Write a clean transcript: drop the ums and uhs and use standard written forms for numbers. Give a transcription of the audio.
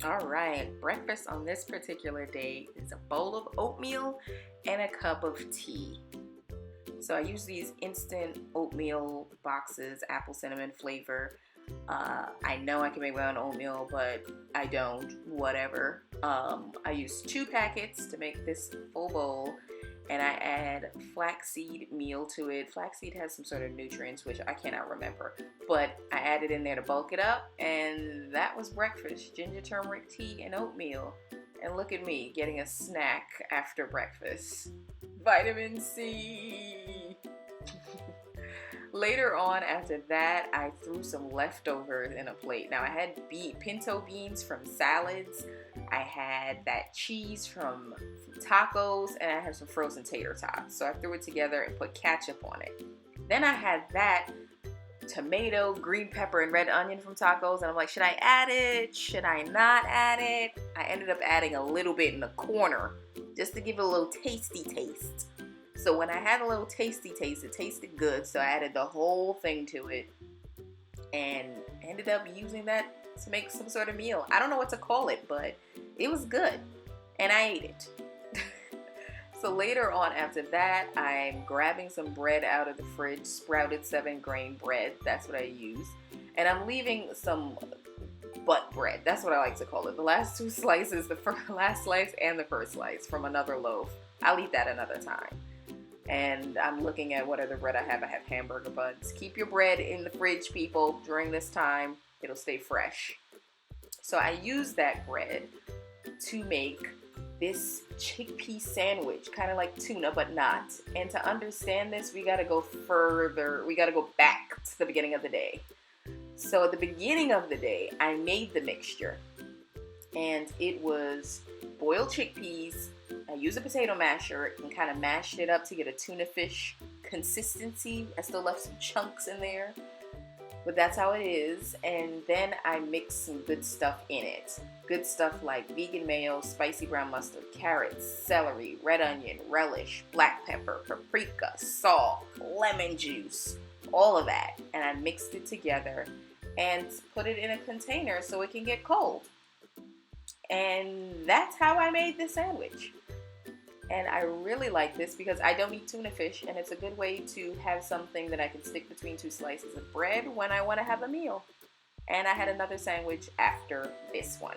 All right, breakfast on this particular day is a bowl of oatmeal and a cup of tea. So I use these instant oatmeal boxes, apple cinnamon flavor. I know I can make my own oatmeal, but I don't. Whatever. I use 2 packets to make this full bowl, and I add flaxseed meal to it. Flaxseed has some sort of nutrients, which I cannot remember, but I added in there to bulk it up, and that was breakfast: ginger turmeric tea and oatmeal. And look at me getting a snack after breakfast. Vitamin C. Later on, after that, I threw some leftovers in a plate. Now, I had pinto beans from salads, I had that cheese from tacos, and I had some frozen tater tots. So I threw it together and put ketchup on it. Then I had that tomato, green pepper, and red onion from tacos, and I'm like, should I add it? Should I not add it? I ended up adding a little bit in the corner just to give it a little tasty taste. So when I had a little tasty taste, it tasted good, so I added the whole thing to it and ended up using that to make some sort of meal. I don't know what to call it, but it was good, and I ate it. So later on after that, I'm grabbing some bread out of the fridge, sprouted 7-grain bread. That's what I use. And I'm leaving some butt bread. That's what I like to call it. The last 2 slices, the last slice and the first slice from another loaf. I'll eat that another time. And I'm looking at what other bread I have. I have hamburger buns. Keep your bread in the fridge, people, during this time. It'll stay fresh. So I use that bread to make this chickpea sandwich, kind of like tuna, but not. And to understand this, we got to go further. We got to go back to the beginning of the day. So at the beginning of the day, I made the mixture. And it was boiled chickpeas. I used a potato masher and kind of mashed it up to get a tuna fish consistency. I still left some chunks in there, but that's how it is. And then I mixed some good stuff in it. Good stuff like vegan mayo, spicy brown mustard, carrots, celery, red onion, relish, black pepper, paprika, salt, lemon juice, all of that. And I mixed it together and put it in a container so it can get cold. And that's how I made this sandwich. And I really like this because I don't eat tuna fish, and it's a good way to have something that I can stick between 2 slices of bread when I want to have a meal. And I had another sandwich after this one.